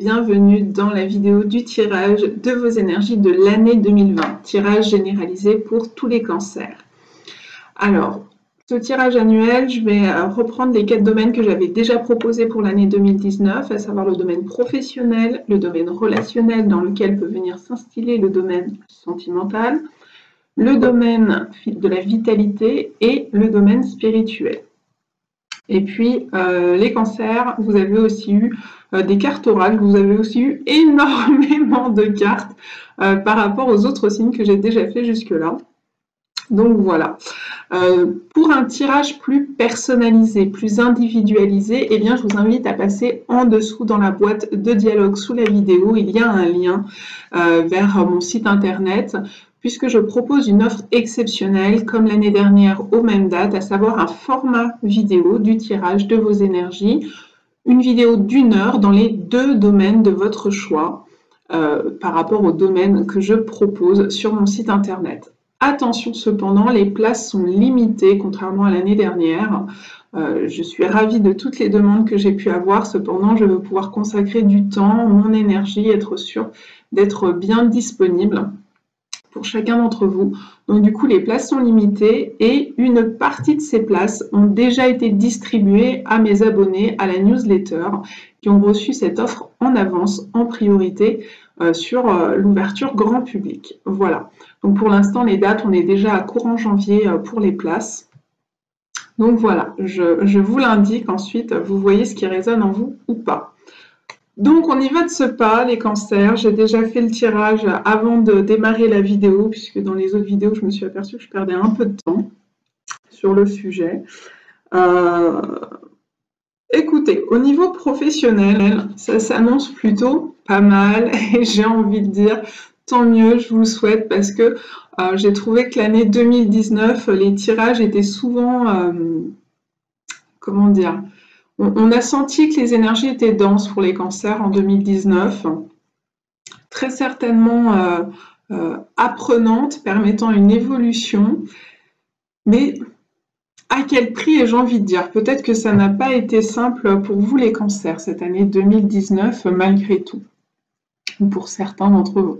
bienvenue dans la vidéo du tirage de vos énergies de l'année 2020, tirage généralisé pour tous les cancers. Alors, ce tirage annuel, je vais reprendre les 4 domaines que j'avais déjà proposés pour l'année 2019, à savoir le domaine professionnel, le domaine relationnel dans lequel peut venir s'instiller le domaine sentimental, le domaine de la vitalité et le domaine spirituel. Et puis, les cancers, vous avez aussi eu des cartes oracles, vous avez aussi eu énormément de cartes par rapport aux autres signes que j'ai déjà fait jusque-là. Donc voilà. Pour un tirage plus personnalisé, plus individualisé, eh bien, je vous invite à passer en dessous dans la boîte de dialogue sous la vidéo. Il y a un lien vers mon site internet, puisque je propose une offre exceptionnelle, comme l'année dernière aux mêmes dates, à savoir un format vidéo du tirage de vos énergies, une vidéo d'1 heure dans les 2 domaines de votre choix, par rapport aux domaines que je propose sur mon site internet. Attention cependant, les places sont limitées, contrairement à l'année dernière. Je suis ravie de toutes les demandes que j'ai pu avoir, cependant je veux pouvoir consacrer du temps, mon énergie, être sûre d'être bien disponible pour chacun d'entre vous. Donc du coup, les places sont limitées et une partie de ces places ont déjà été distribuées à mes abonnés à la newsletter qui ont reçu cette offre en avance, en priorité, sur l'ouverture grand public. Voilà. Donc pour l'instant, les dates, on est déjà à courant janvier pour les places. Donc voilà, je vous l'indique ensuite, vous voyez ce qui résonne en vous ou pas. Donc on y va de ce pas, les cancers. J'ai déjà fait le tirage avant de démarrer la vidéo, puisque dans les autres vidéos, je me suis aperçue que je perdais un peu de temps sur le sujet. Écoutez, au niveau professionnel, ça s'annonce plutôt pas mal et j'ai envie de dire tant mieux, je vous le souhaite, parce que j'ai trouvé que l'année 2019, les tirages étaient souvent, comment dire, on a senti que les énergies étaient denses pour les cancers en 2019, très certainement apprenantes, permettant une évolution, mais à quel prix, j'ai envie de dire? Peut-être que ça n'a pas été simple pour vous les cancers cette année 2019, malgré tout, ou pour certains d'entre vous.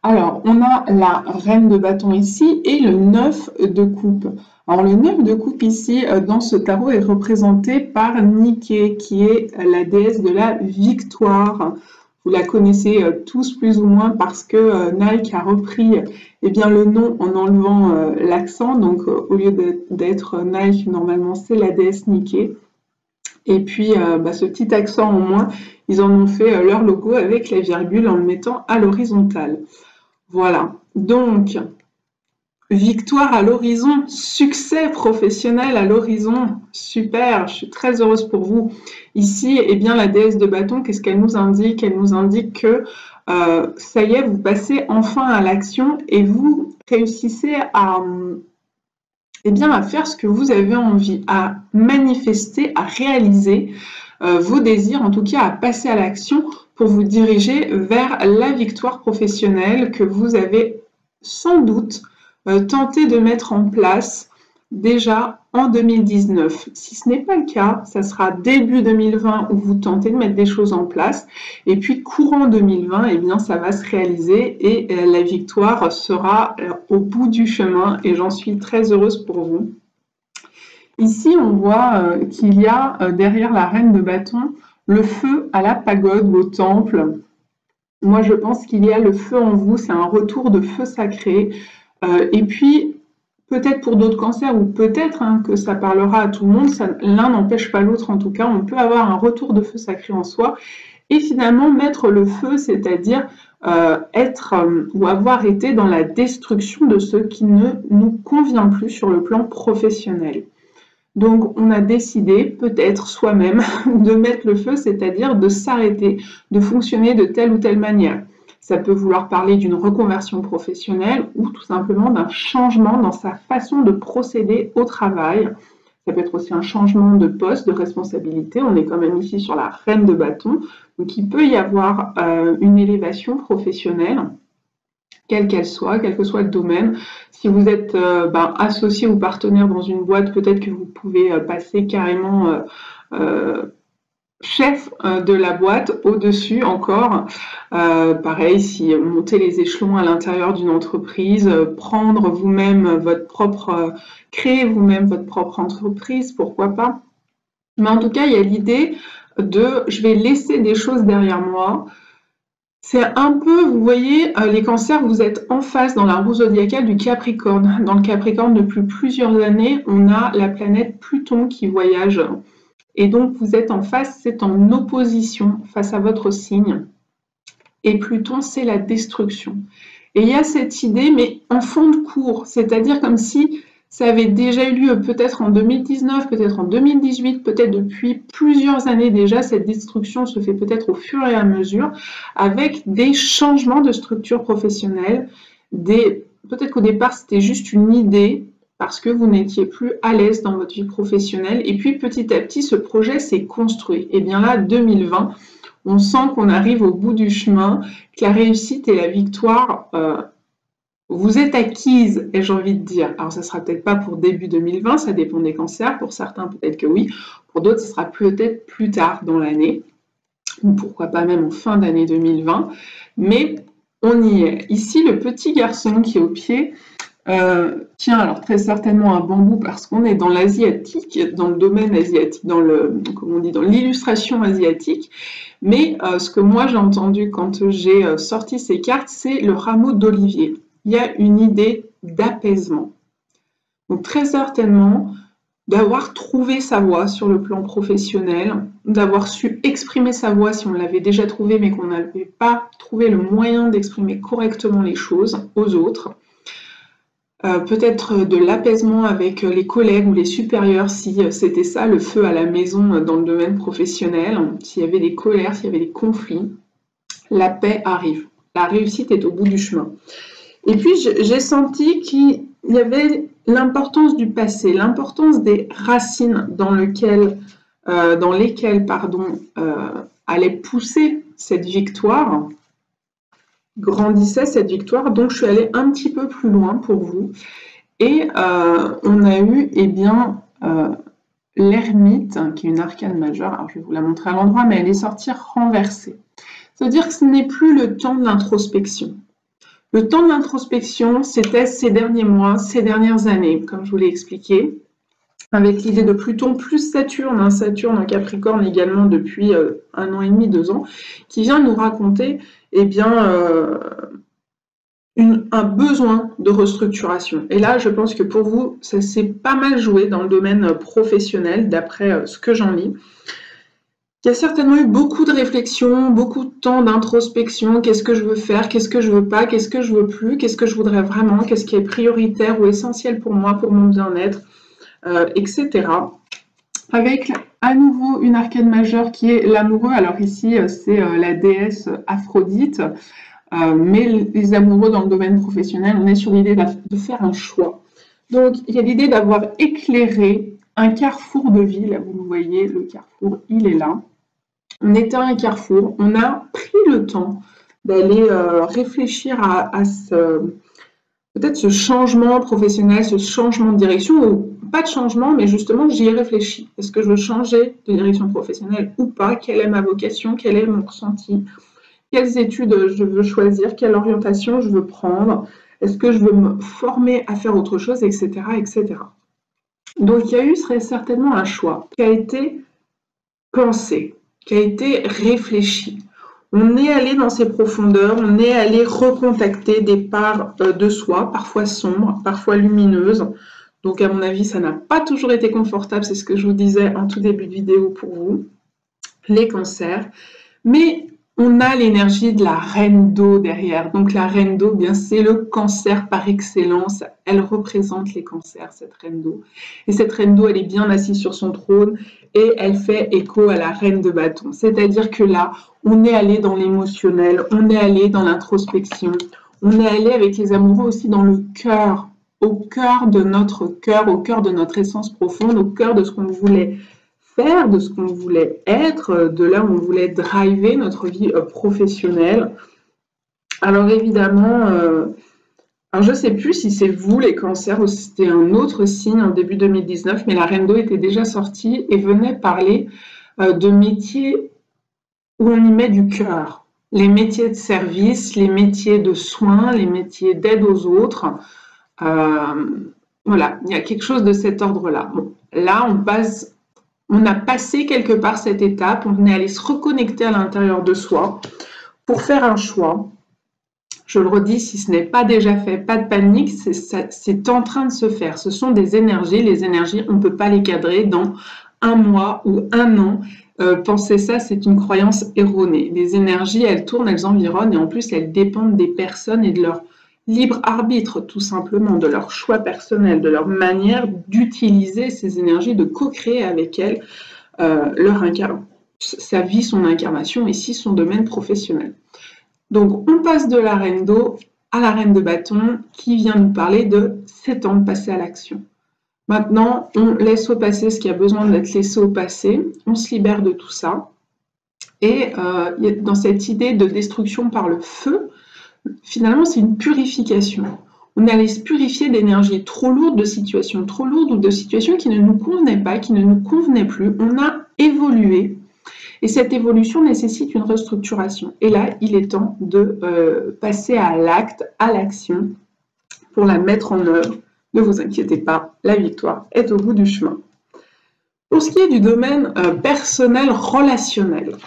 Alors, on a la reine de bâton ici et le 9 de coupe. Alors, le 9 de coupe ici, dans ce tarot, est représenté par Nike, qui est la déesse de la victoire. Vous la connaissez tous plus ou moins parce que Nike a repris bien, le nom en enlevant l'accent. Donc, au lieu d'être Nike, normalement, c'est la déesse Nike. Et puis, ce petit accent en moins, ils en ont fait leur logo avec la virgule en le mettant à l'horizontale. Voilà, donc victoire à l'horizon, succès professionnel à l'horizon, super, je suis très heureuse pour vous. Ici, eh bien, la déesse de bâton, qu'est-ce qu'elle nous indique? Elle nous indique que ça y est, vous passez enfin à l'action et vous réussissez à faire ce que vous avez envie, à manifester, à réaliser vos désirs, en tout cas à passer à l'action pour vous diriger vers la victoire professionnelle que vous avez sans doute tenté de mettre en place déjà en 2019. Si ce n'est pas le cas, ça sera début 2020 où vous tentez de mettre des choses en place et puis courant 2020, eh bien, ça va se réaliser et la victoire sera au bout du chemin et j'en suis très heureuse pour vous. Ici, on voit qu'il y a derrière la reine de bâton le feu à la pagode ou au temple. Moi, je pense qu'il y a le feu en vous, c'est un retour de feu sacré. Et puis, peut-être pour d'autres cancers, ou peut-être que ça parlera à tout le monde, l'un n'empêche pas l'autre en tout cas, on peut avoir un retour de feu sacré en soi. Et finalement, mettre le feu, c'est-à-dire être ou avoir été dans la destruction de ce qui ne nous convient plus sur le plan professionnel. Donc, on a décidé, peut-être soi-même, de mettre le feu, c'est-à-dire de s'arrêter, de fonctionner de telle ou telle manière. Ça peut vouloir parler d'une reconversion professionnelle ou tout simplement d'un changement dans sa façon de procéder au travail. Ça peut être aussi un changement de poste, de responsabilité. On est quand même ici sur la reine de bâton. Donc, il peut y avoir une élévation professionnelle, quelle qu'elle soit, quel que soit le domaine. Si vous êtes associé ou partenaire dans une boîte, peut-être que vous pouvez passer carrément chef de la boîte, au-dessus encore. Pareil, si monter les échelons à l'intérieur d'une entreprise, prendre vous-même votre propre, créer vous-même votre propre entreprise, pourquoi pas. Mais en tout cas, il y a l'idée de je vais laisser des choses derrière moi. C'est un peu, vous voyez, les cancers, vous êtes en face dans la roue zodiacale du Capricorne. Dans le Capricorne, depuis plusieurs années, on a la planète Pluton qui voyage. Et donc, vous êtes en face, c'est en opposition face à votre signe. Et Pluton, c'est la destruction. Et il y a cette idée, mais en fond de cours, c'est-à-dire comme si ça avait déjà eu lieu peut-être en 2019, peut-être en 2018, peut-être depuis plusieurs années déjà. Cette destruction se fait peut-être au fur et à mesure avec des changements de structure professionnelle. Peut-être qu'au départ, c'était juste une idée parce que vous n'étiez plus à l'aise dans votre vie professionnelle. Et puis petit à petit, ce projet s'est construit. Et bien là, 2020, on sent qu'on arrive au bout du chemin, que la réussite et la victoire vous êtes acquise, ai-je envie de dire. Alors, ça ne sera peut-être pas pour début 2020, ça dépend des cancers. Pour certains, peut-être que oui. Pour d'autres, ce sera peut-être plus tard dans l'année. Ou pourquoi pas même en fin d'année 2020. Mais on y est. Ici, le petit garçon qui est au pied tient alors très certainement un bambou parce qu'on est dans l'asiatique, dans le domaine asiatique, comme on dit, dans l'illustration asiatique. Mais ce que moi j'ai entendu quand j'ai sorti ces cartes, c'est le rameau d'olivier. Il y a une idée d'apaisement. Donc très certainement d'avoir trouvé sa voie sur le plan professionnel, d'avoir su exprimer sa voix si on l'avait déjà trouvée mais qu'on n'avait pas trouvé le moyen d'exprimer correctement les choses aux autres. Peut-être de l'apaisement avec les collègues ou les supérieurs si c'était ça le feu à la maison dans le domaine professionnel, s'il y avait des colères, s'il y avait des conflits, la paix arrive. La réussite est au bout du chemin. Et puis, j'ai senti qu'il y avait l'importance du passé, l'importance des racines dans lesquelles allait pousser cette victoire, grandissait cette victoire. Donc, je suis allée un petit peu plus loin pour vous. Et on a eu, l'ermite, qui est une arcane majeure. Alors, je vais vous la montrer à l'endroit, mais elle est sortie renversée. Ça veut dire que ce n'est plus le temps de l'introspection. Le temps de l'introspection, c'était ces derniers mois, ces dernières années, comme je vous l'ai expliqué, avec l'idée de Pluton plus Saturne, Saturne en Capricorne également depuis 1 an et demi, 2 ans, qui vient nous raconter un besoin de restructuration. Et là, je pense que pour vous, ça s'est pas mal joué dans le domaine professionnel, d'après ce que j'en lis. Il y a certainement eu beaucoup de réflexions, beaucoup de temps d'introspection. Qu'est-ce que je veux faire? Qu'est-ce que je veux pas? Qu'est-ce que je veux plus? Qu'est-ce que je voudrais vraiment? Qu'est-ce qui est prioritaire ou essentiel pour moi, pour mon bien-être, etc. Avec à nouveau une arcane majeure qui est l'amoureux. Alors ici, c'est la déesse Aphrodite. Mais les amoureux dans le domaine professionnel, on est sur l'idée de faire un choix. Donc, il y a l'idée d'avoir éclairé un carrefour de vie. Là, vous le voyez, le carrefour, il est là. On était à un carrefour, on a pris le temps d'aller réfléchir à peut-être ce changement professionnel, ce changement de direction, ou pas de changement, mais justement j'y ai réfléchi. Est-ce que je veux changer de direction professionnelle ou pas? Quelle est ma vocation? Quel est mon ressenti? Quelles études je veux choisir? Quelle orientation je veux prendre? Est-ce que je veux me former à faire autre chose, etc., etc. Donc il y a eu certainement un choix qui a été pensé, qui a été réfléchi. On est allé dans ces profondeurs, on est allé recontacter des parts de soi, parfois sombres, parfois lumineuses. Donc à mon avis, ça n'a pas toujours été confortable, c'est ce que je vous disais en tout début de vidéo pour vous, les cancers. Mais on a l'énergie de la reine d'eau derrière. Donc la reine d'eau, bien c'est le cancer par excellence. Elle représente les cancers, cette reine d'eau. Et cette reine d'eau, elle est bien assise sur son trône et elle fait écho à la reine de bâton. C'est-à-dire que là, on est allé dans l'émotionnel, on est allé dans l'introspection, on est allé avec les amoureux aussi dans le cœur, au cœur de notre cœur, au cœur de notre essence profonde, au cœur de ce qu'on voulait faire, de ce qu'on voulait être, de là où on voulait driver notre vie professionnelle. Alors évidemment, alors je ne sais plus si c'est vous les cancers ou si c'était un autre signe en début 2019, mais la reine d'eau était déjà sortie et venait parler de métiers où on y met du cœur. Les métiers de service, les métiers de soins, les métiers d'aide aux autres. Voilà, il y a quelque chose de cet ordre-là. Bon, là, on a passé quelque part cette étape, on est allé se reconnecter à l'intérieur de soi pour faire un choix. Je le redis, si ce n'est pas déjà fait, pas de panique, c'est en train de se faire. Ce sont des énergies. Les énergies, on ne peut pas les cadrer dans un mois ou un an. Penser ça, c'est une croyance erronée. Les énergies, elles tournent, elles environnent et en plus, elles dépendent des personnes et de leur libre arbitre, tout simplement, de leur choix personnel, de leur manière d'utiliser ces énergies, de co-créer avec elles sa vie, son incarnation, ici son domaine professionnel. Donc, on passe de la reine d'eau à la reine de bâton qui vient nous parler de c'est temps de passer à l'action. Maintenant, on laisse au passé ce qui a besoin d'être laissé au passé, on se libère de tout ça. Et dans cette idée de destruction par le feu, finalement, c'est une purification. On allait se purifier d'énergie trop lourde, de situations trop lourdes ou de situations qui ne nous convenaient pas, qui ne nous convenaient plus. On a évolué. Et cette évolution nécessite une restructuration. Et là, il est temps de passer à l'acte, à l'action, pour la mettre en œuvre. Ne vous inquiétez pas, la victoire est au bout du chemin. Pour ce qui est du domaine personnel, relationnel.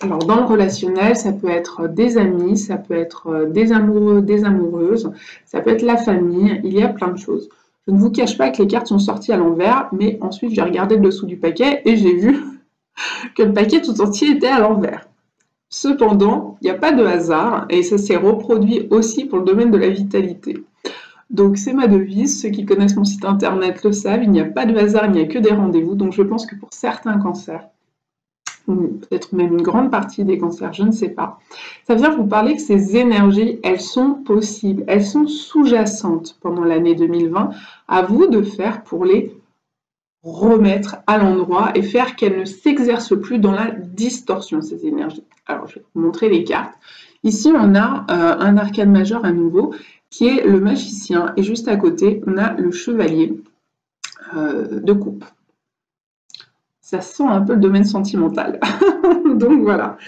Alors, dans le relationnel, ça peut être des amis, ça peut être des amoureux, des amoureuses, ça peut être la famille, il y a plein de choses. Je ne vous cache pas que les cartes sont sorties à l'envers, mais ensuite, j'ai regardé le dessous du paquet et j'ai vu que le paquet tout entier était à l'envers. Cependant, il n'y a pas de hasard et ça s'est reproduit aussi pour le domaine de la vitalité. Donc c'est ma devise, ceux qui connaissent mon site internet le savent, il n'y a pas de hasard, il n'y a que des rendez-vous. Donc je pense que pour certains cancers, ou peut-être même une grande partie des cancers, je ne sais pas, ça vient vous parler que ces énergies, elles sont possibles, elles sont sous-jacentes pendant l'année 2020. À vous de faire pour les remettre à l'endroit et faire qu'elles ne s'exercent plus dans la distorsion, ces énergies. Alors, je vais vous montrer les cartes. Ici, on a un arcane majeur à nouveau, qui est le magicien, et juste à côté, on a le chevalier de coupe. Ça sent un peu le domaine sentimental. Donc voilà.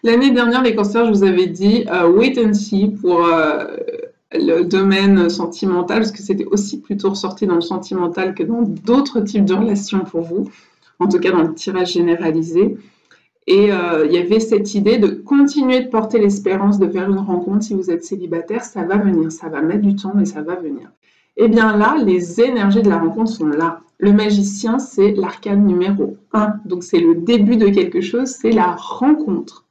L'année dernière, les cancers, je vous avais dit wait and see pour le domaine sentimental, parce que c'était aussi plutôt ressorti dans le sentimental que dans d'autres types de relations pour vous, en tout cas dans le tirage généralisé. Et il y avait cette idée de continuer de porter l'espérance de faire une rencontre. Si vous êtes célibataire, ça va venir, ça va mettre du temps, mais ça va venir. Et bien là, les énergies de la rencontre sont là. Le magicien, c'est l'arcane numéro 1. Donc c'est le début de quelque chose, c'est la rencontre.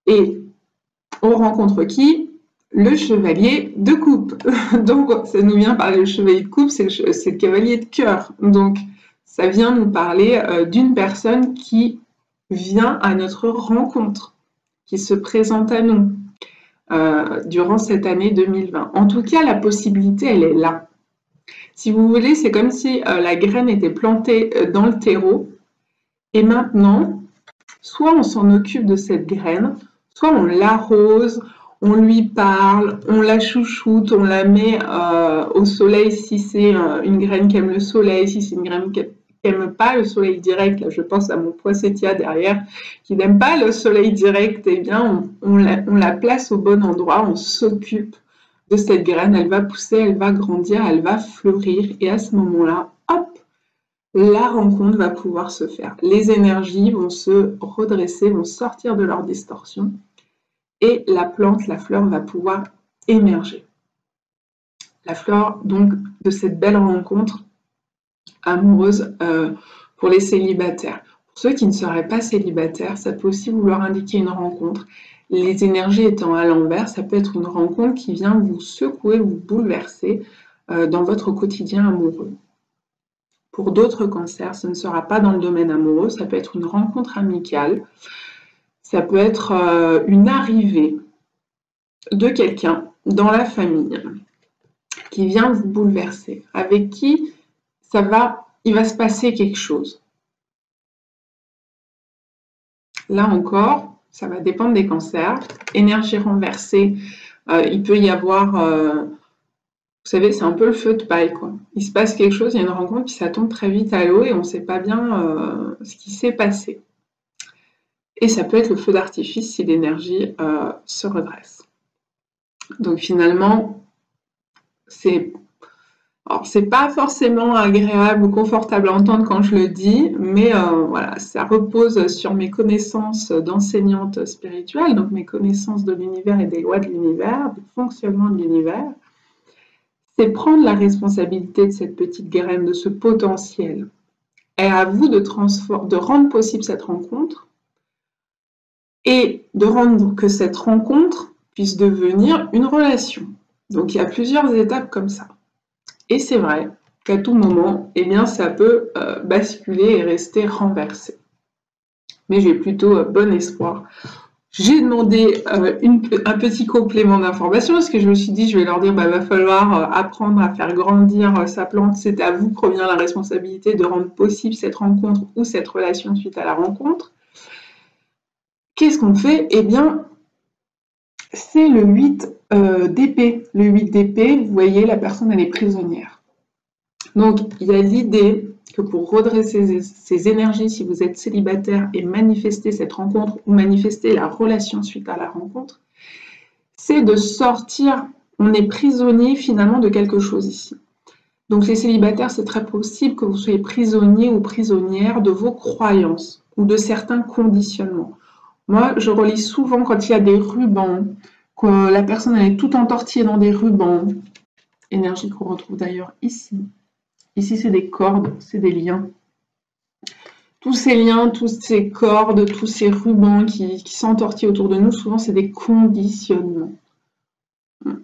Et on rencontre qui? Le chevalier de coupe. Donc ça nous vient parler, le chevalier de coupe, c'est le cavalier de cœur. Donc ça vient nous parler d'une personne qui vient à notre rencontre, qui se présente à nous durant cette année 2020. En tout cas, la possibilité, elle est là. Si vous voulez, c'est comme si la graine était plantée dans le terreau et maintenant, soit on s'en occupe de cette graine, soit on l'arrose, on lui parle, on la chouchoute, on la met au soleil si c'est une graine qui aime le soleil, si c'est une graine qui n'aime pas le soleil direct. Là, je pense à mon poinsettia derrière qui n'aime pas le soleil direct. Eh bien, on la place au bon endroit, on s'occupe de cette graine, elle va pousser, elle va grandir, elle va fleurir et à ce moment-là, hop, la rencontre va pouvoir se faire. Les énergies vont se redresser, vont sortir de leur distorsion et la plante, la fleur va pouvoir émerger. La fleur, donc, de cette belle rencontre amoureuse pour les célibataires. Pour ceux qui ne seraient pas célibataires, ça peut aussi vouloir indiquer une rencontre. Les énergies étant à l'envers, ça peut être une rencontre qui vient vous secouer, vous bouleverser dans votre quotidien amoureux. Pour d'autres cancers, ce ne sera pas dans le domaine amoureux, ça peut être une rencontre amicale, ça peut être une arrivée de quelqu'un dans la famille qui vient vous bouleverser, avec qui il va se passer quelque chose. Là encore, ça va dépendre des cancers. Énergie renversée, il peut y avoir savez, c'est un peu le feu de paille, quoi. Il se passe quelque chose, il y a une rencontre, puis ça tombe très vite à l'eau et on ne sait pas bien ce qui s'est passé. Et ça peut être le feu d'artifice si l'énergie se redresse. Donc finalement, c'est pas forcément agréable ou confortable à entendre quand je le dis, mais voilà, ça repose sur mes connaissances d'enseignante spirituelle, donc mes connaissances de l'univers et des lois de l'univers, du fonctionnement de l'univers. C'est prendre la responsabilité de cette petite graine, de ce potentiel. Et à vous de rendre possible cette rencontre et de rendre que cette rencontre puisse devenir une relation. Donc il y a plusieurs étapes comme ça. Et c'est vrai qu'à tout moment, eh bien, ça peut basculer et rester renversé. Mais j'ai plutôt bon espoir. J'ai demandé un petit complément d'information parce que je me suis dit, je vais leur dire, va falloir apprendre à faire grandir sa plante. C'est à vous que revient la responsabilité de rendre possible cette rencontre ou cette relation suite à la rencontre. Qu'est-ce qu'on fait? Eh bien, c'est le 8 d'épée. Le 8 d'épée, vous voyez, la personne, elle est prisonnière. Donc, il y a l'idée que pour redresser ces énergies, si vous êtes célibataire et manifester cette rencontre ou manifester la relation suite à la rencontre, c'est de sortir, on est prisonnier finalement de quelque chose ici. Donc les célibataires, c'est très possible que vous soyez prisonnier ou prisonnière de vos croyances ou de certains conditionnements. Moi, je relis souvent quand il y a des rubans, que la personne elle est tout entortillée dans des rubans, énergie qu'on retrouve d'ailleurs ici. Ici, c'est des cordes, c'est des liens. Tous ces liens, toutes ces cordes, tous ces rubans qui s'entortillent autour de nous, souvent, c'est des conditionnements.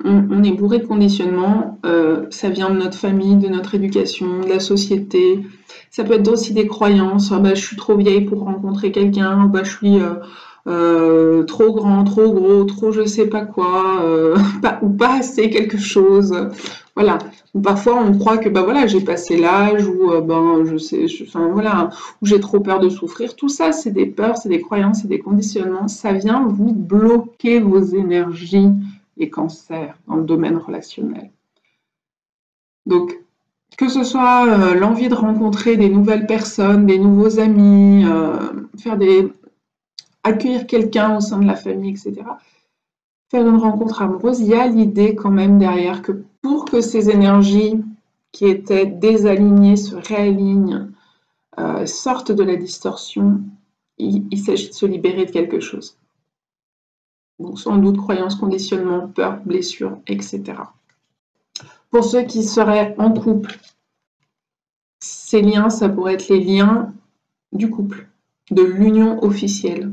On est bourré de conditionnements, ça vient de notre famille, de notre éducation, de la société. Ça peut être aussi des croyances, je suis trop vieille pour rencontrer quelqu'un, je suis trop grand, trop gros, trop je sais pas quoi, ou pas assez quelque chose. Voilà. Parfois on croit que voilà, j'ai passé l'âge ou ou j'ai trop peur de souffrir. Tout ça, c'est des peurs, c'est des croyances, c'est des conditionnements. Ça vient vous bloquer vos énergies, les cancers, dans le domaine relationnel. Donc, que ce soit l'envie de rencontrer des nouvelles personnes, des nouveaux amis, accueillir quelqu'un au sein de la famille, etc. Faire une rencontre amoureuse, il y a l'idée quand même derrière que pour que ces énergies qui étaient désalignées se réalignent, sortent de la distorsion, il s'agit de se libérer de quelque chose. Donc sans doute croyances, conditionnements, peurs, blessures, etc. Pour ceux qui seraient en couple, ces liens, ça pourrait être les liens du couple, de l'union officielle,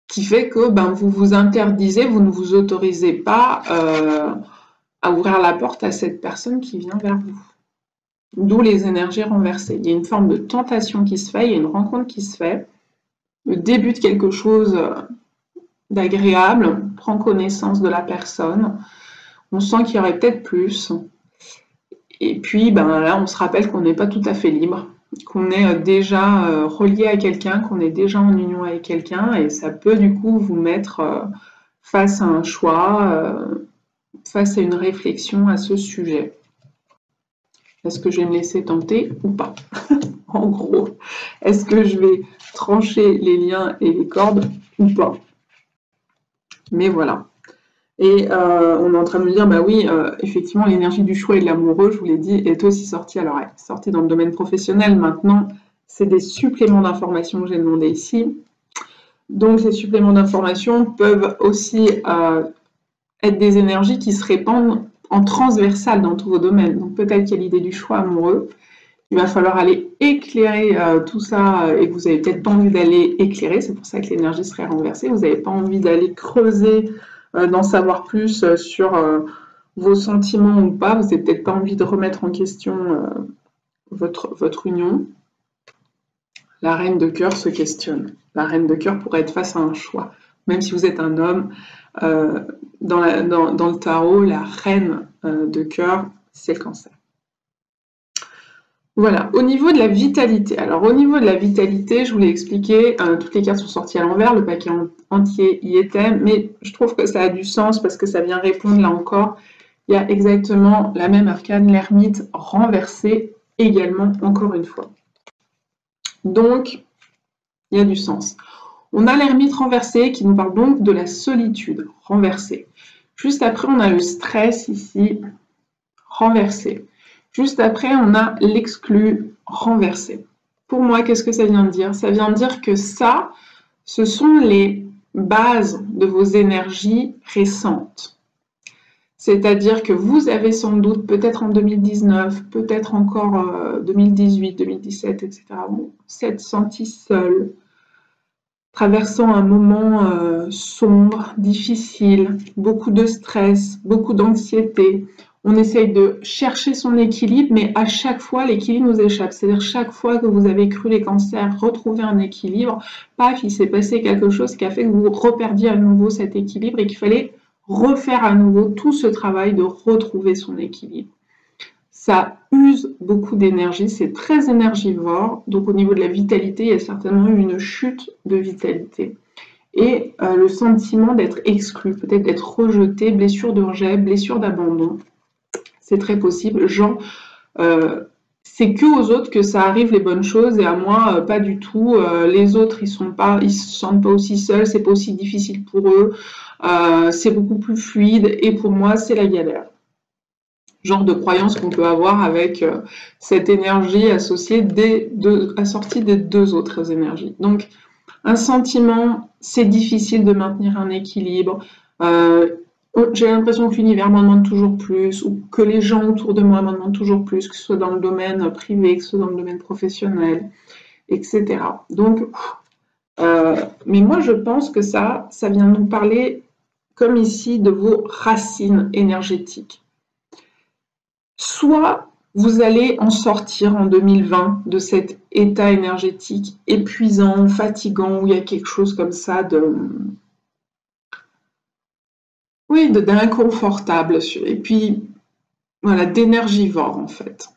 qui fait que vous vous interdisez, vous ne vous autorisez pas à ouvrir la porte à cette personne qui vient vers vous. D'où les énergies renversées. Il y a une forme de tentation qui se fait, il y a une rencontre qui se fait, le début de quelque chose d'agréable, on prend connaissance de la personne, on sent qu'il y aurait peut-être plus, et puis là on se rappelle qu'on n'est pas tout à fait libre, qu'on est déjà relié à quelqu'un, qu'on est déjà en union avec quelqu'un, et ça peut du coup vous mettre face à un choix, face à une réflexion à ce sujet. Est-ce que je vais me laisser tenter ou pas? En gros, est-ce que je vais trancher les liens et les cordes ou pas? Mais voilà. Et on est en train de me dire, oui, effectivement, l'énergie du choix et de l'amoureux, je vous l'ai dit, est aussi sortie. Alors, elle est sortie dans le domaine professionnel. Maintenant, c'est des suppléments d'informations que j'ai demandé ici. Donc, ces suppléments d'informations peuvent aussi être des énergies qui se répandent en transversal dans tous vos domaines. Donc, peut-être qu'il y a l'idée du choix amoureux. Il va falloir aller éclairer tout ça et que vous n'avez peut-être pas envie d'aller éclairer. C'est pour ça que l'énergie serait renversée. Vous n'avez pas envie d'aller creuser, d'en savoir plus sur vos sentiments ou pas. Vous n'avez peut-être pas envie de remettre en question votre union. La reine de cœur se questionne. La reine de cœur pourrait être face à un choix. Même si vous êtes un homme, dans le tarot, la reine de cœur, c'est le Cancer. Voilà, au niveau de la vitalité. Alors, au niveau de la vitalité, je vous l'ai expliqué, toutes les cartes sont sorties à l'envers, le paquet entier y était, mais je trouve que ça a du sens parce que ça vient répondre, là encore, il y a exactement la même arcane, l'ermite renversé également, encore une fois. Donc, il y a du sens. On a l'ermite renversé qui nous parle donc de la solitude renversée. Juste après, on a le stress ici, renversé. Juste après, on a l'exclu renversé. Pour moi, qu'est-ce que ça vient de dire? Ça vient de dire que ça, ce sont les bases de vos énergies récentes. C'est-à-dire que vous avez sans doute, peut-être en 2019, peut-être encore 2018, 2017, etc., vous s'être senti seul, traversant un moment sombre, difficile, beaucoup de stress, beaucoup d'anxiété. On essaye de chercher son équilibre, mais à chaque fois, l'équilibre nous échappe. C'est-à-dire chaque fois que vous avez cru les cancers retrouver un équilibre, paf, il s'est passé quelque chose qui a fait que vous reperdiez à nouveau cet équilibre et qu'il fallait refaire à nouveau tout ce travail de retrouver son équilibre. Ça use beaucoup d'énergie, c'est très énergivore, donc au niveau de la vitalité, il y a certainement eu une chute de vitalité. Et le sentiment d'être exclu, peut-être d'être rejeté, blessure de rejet, blessure d'abandon, c'est très possible. Genre, c'est que aux autres que ça arrive les bonnes choses et à moi pas du tout. Les autres ils se sentent pas aussi seuls, c'est pas aussi difficile pour eux, c'est beaucoup plus fluide et pour moi c'est la galère. Genre de croyance qu'on peut avoir avec cette énergie associée assortie des deux autres énergies. Donc un sentiment, c'est difficile de maintenir un équilibre. J'ai l'impression que l'univers m'en demande toujours plus, ou que les gens autour de moi m'en demandent toujours plus, que ce soit dans le domaine privé, que ce soit dans le domaine professionnel, etc. Donc, mais moi je pense que ça vient nous parler, comme ici, de vos racines énergétiques. Soit vous allez en sortir en 2020 de cet état énergétique épuisant, fatigant, où il y a quelque chose comme ça d'inconfortable, et puis voilà, d'énergivore en fait.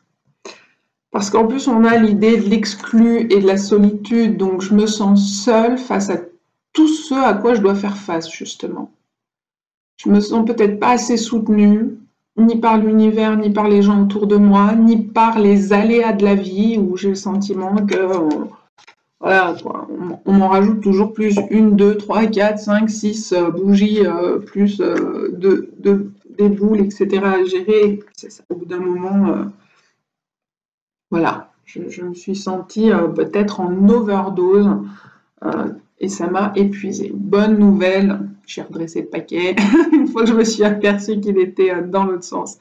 Parce qu'en plus on a l'idée de l'exclu et de la solitude, donc je me sens seule face à tout ce à quoi je dois faire face justement. Je me sens peut-être pas assez soutenue, ni par l'univers, ni par les gens autour de moi, ni par les aléas de la vie, où j'ai le sentiment que voilà, quoi, on m'en rajoute toujours plus 1, 2, 3, 4, 5, 6 bougies, plus des boules, etc. à gérer. Ça, au bout d'un moment, voilà, je me suis sentie peut-être en overdose et ça m'a épuisée. Bonne nouvelle, j'ai redressé le paquet une fois que je me suis aperçue qu'il était dans l'autre sens.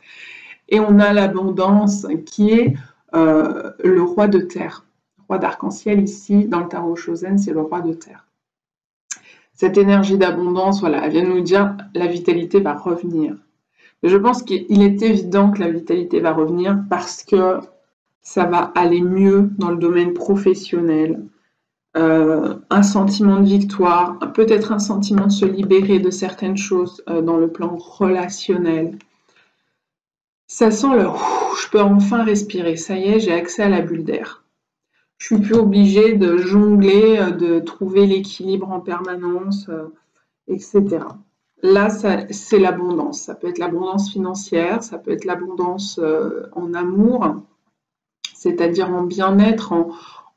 Et on a l'abondance qui est le roi de terre. Le roi d'arc-en-ciel ici, dans le tarot Chosen, c'est le roi de terre. Cette énergie d'abondance, voilà, elle vient nous dire la vitalité va revenir. Je pense qu'il est évident que la vitalité va revenir parce que ça va aller mieux dans le domaine professionnel. Un sentiment de victoire, peut-être un sentiment de se libérer de certaines choses dans le plan relationnel. Ça sent le je peux enfin respirer, ça y est, j'ai accès à la bulle d'air. Je suis plus obligée de jongler, de trouver l'équilibre en permanence, etc. Là, c'est l'abondance. Ça peut être l'abondance financière, ça peut être l'abondance en amour, c'est-à-dire en bien-être,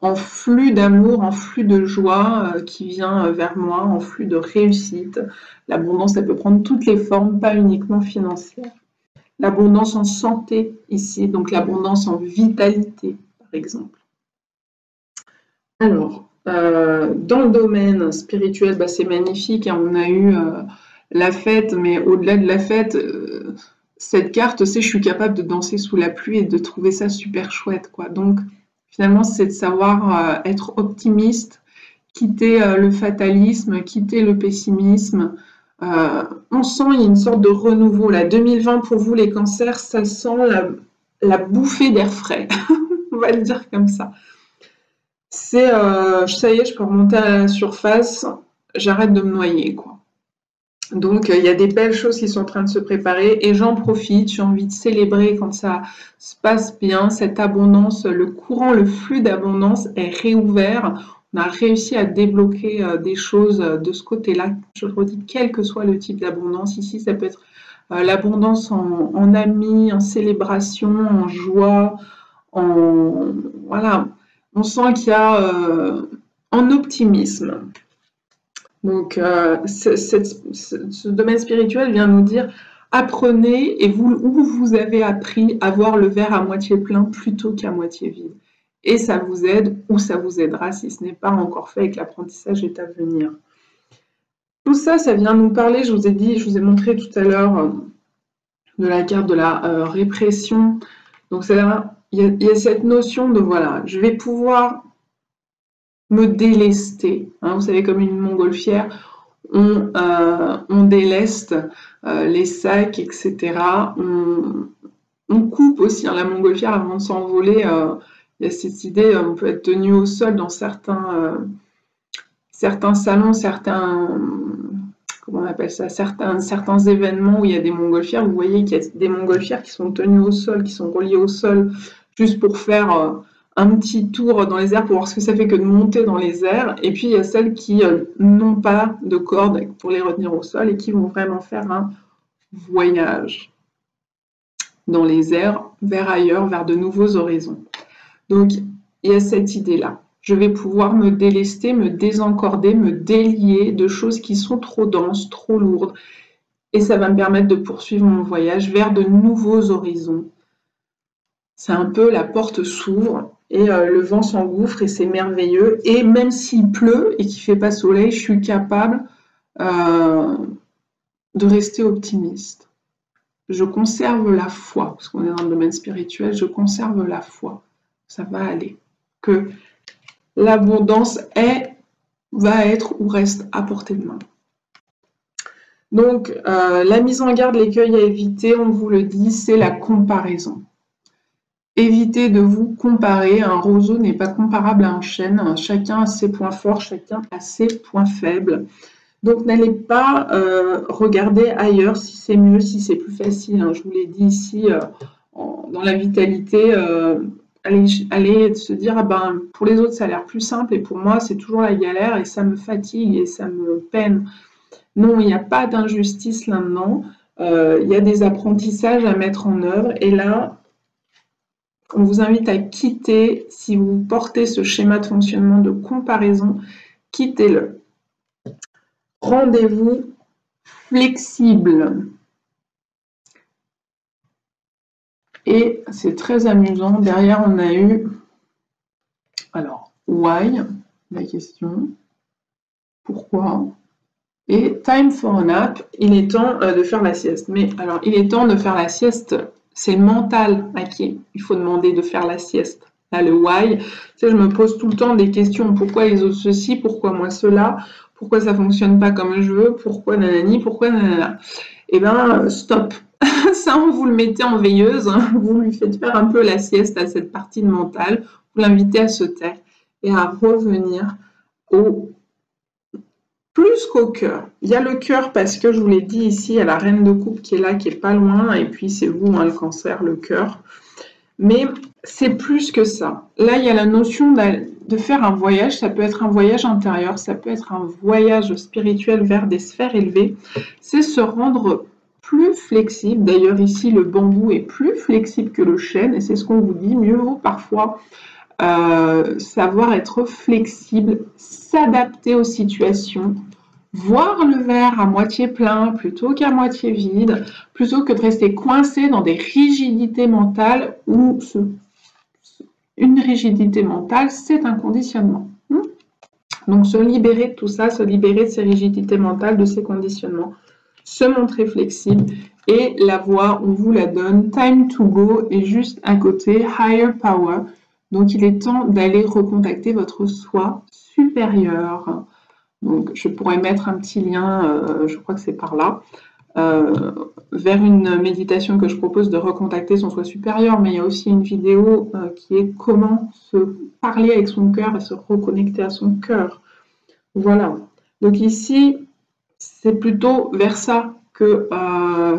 en flux d'amour, en flux de joie qui vient vers moi, en flux de réussite. L'abondance, elle peut prendre toutes les formes, pas uniquement financières. L'abondance en santé ici, donc l'abondance en vitalité, par exemple. Alors, dans le domaine spirituel, c'est magnifique, hein, on a eu la fête, mais au-delà de la fête, cette carte, c'est je suis capable de danser sous la pluie et de trouver ça super chouette, quoi. Donc, finalement, c'est de savoir être optimiste, quitter le fatalisme, quitter le pessimisme. On sent il y a une sorte de renouveau. Là, 2020 pour vous, les cancers, ça sent la bouffée d'air frais. On va le dire comme ça. C'est ça y est, je peux remonter à la surface, j'arrête de me noyer, quoi. Donc, il y a des belles choses qui sont en train de se préparer et j'en profite, j'ai envie de célébrer quand ça se passe bien, cette abondance, le courant, le flux d'abondance est réouvert. On a réussi à débloquer des choses de ce côté-là. Je le redis, quel que soit le type d'abondance, ici, ça peut être l'abondance en amis, en célébration, en joie, voilà, on sent qu'il y a en optimisme. Donc, ce domaine spirituel vient nous dire, apprenez et vous avez appris à voir le verre à moitié plein plutôt qu'à moitié vide. Et ça vous aide ou ça vous aidera si ce n'est pas encore fait et que l'apprentissage est à venir. Tout ça, ça vient nous parler, je vous ai montré tout à l'heure de la carte de la répression. Donc il y a cette notion de voilà, je vais pouvoir me délester. Hein, vous savez, comme une montgolfière, on déleste les sacs, etc. On coupe aussi hein, la montgolfière avant de s'envoler. Il y a cette idée, on peut être tenu au sol dans certains salons, comment on appelle ça, certains événements où il y a des montgolfières. Vous voyez qu'il y a des montgolfières qui sont tenues au sol, qui sont reliées au sol, juste pour faire un petit tour dans les airs pour voir ce que ça fait que de monter dans les airs. Et puis il y a celles qui n'ont pas de corde pour les retenir au sol et qui vont vraiment faire un voyage dans les airs, vers ailleurs, vers de nouveaux horizons. Donc il y a cette idée-là. Je vais pouvoir me délester, me désencorder, me délier de choses qui sont trop denses, trop lourdes. Et ça va me permettre de poursuivre mon voyage vers de nouveaux horizons. C'est un peu la porte s'ouvre et le vent s'engouffre et c'est merveilleux. Et même s'il pleut et qu'il ne fait pas soleil, je suis capable de rester optimiste. Je conserve la foi, parce qu'on est dans le domaine spirituel, je conserve la foi. Ça va aller. Que l'abondance va être ou reste à portée de main. Donc, la mise en garde, l'écueil à éviter, on vous le dit, c'est la comparaison. Évitez de vous comparer, un roseau n'est pas comparable à un chêne, chacun a ses points forts, chacun a ses points faibles. Donc, n'allez pas regarder ailleurs si c'est mieux, si c'est plus facile. Hein. Je vous l'ai dit ici, dans la vitalité, allez se dire, ah ben, pour les autres, ça a l'air plus simple et pour moi, c'est toujours la galère et ça me fatigue et ça me peine. Non, il n'y a pas d'injustice là-dedans. Il y a des apprentissages à mettre en œuvre et là, on vous invite à quitter, si vous portez ce schéma de fonctionnement de comparaison, quittez-le. Rendez-vous flexible. Et c'est très amusant. Derrière, on a eu, alors, why, la question, pourquoi, et time for a nap, il est temps de faire la sieste. Mais alors, il est temps de faire la sieste, c'est le mental à qui il faut demander de faire la sieste. Là, le why, tu sais, je me pose tout le temps des questions. Pourquoi les autres ceci, pourquoi moi cela, pourquoi ça fonctionne pas comme je veux, pourquoi nanani, pourquoi nanana. Eh bien, stop. Ça, vous le mettez en veilleuse, hein, vous lui faites faire un peu la sieste à cette partie de mental, vous l'invitez à se taire et à revenir plus qu'au cœur. Il y a le cœur parce que je vous l'ai dit ici, il y a la reine de coupe qui est là, qui est pas loin, et puis c'est vous, hein, le cancer, le cœur. Mais c'est plus que ça. Là, il y a la notion de faire un voyage, ça peut être un voyage intérieur, ça peut être un voyage spirituel vers des sphères élevées. C'est se rendre plus flexible. D'ailleurs, ici, le bambou est plus flexible que le chêne, et c'est ce qu'on vous dit. Mieux vaut parfois savoir être flexible, s'adapter aux situations, voir le verre à moitié plein plutôt qu'à moitié vide, plutôt que de rester coincé dans des rigidités mentales où une rigidité mentale, c'est un conditionnement. Donc, se libérer de tout ça, se libérer de ces rigidités mentales, de ces conditionnements, se montrer flexible et la voie, on vous la donne, time to go est juste à côté, higher power. Donc, il est temps d'aller recontacter votre soi supérieur. Donc, je pourrais mettre un petit lien, je crois que c'est par là, vers une méditation que je propose de recontacter son soi supérieur, mais il y a aussi une vidéo qui est comment se parler avec son cœur et se reconnecter à son cœur. Voilà. Donc ici, c'est plutôt vers ça que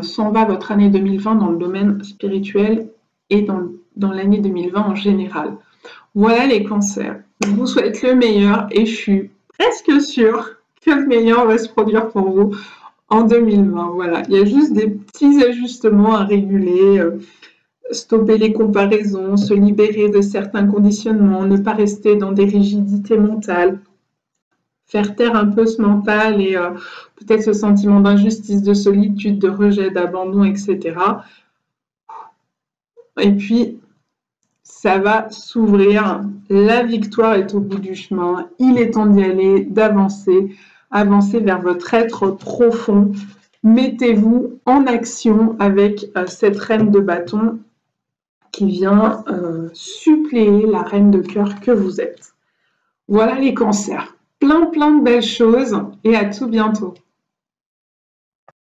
s'en va votre année 2020 dans le domaine spirituel et dans l'année 2020 en général. Voilà les cancers. Je vous souhaite le meilleur et je suis presque sûre que le meilleur va se produire pour vous en 2020. Voilà, il y a juste des petits ajustements à réguler. Stopper les comparaisons, se libérer de certains conditionnements, ne pas rester dans des rigidités mentales, faire taire un peu ce mental et peut-être ce sentiment d'injustice, de solitude, de rejet, d'abandon, etc. Et puis, ça va s'ouvrir. La victoire est au bout du chemin. Il est temps d'y aller, d'avancer, avancer vers votre être profond. Mettez-vous en action avec cette reine de bâton qui vient suppléer la reine de cœur que vous êtes. Voilà les cancers. Plein de belles choses et à tout bientôt.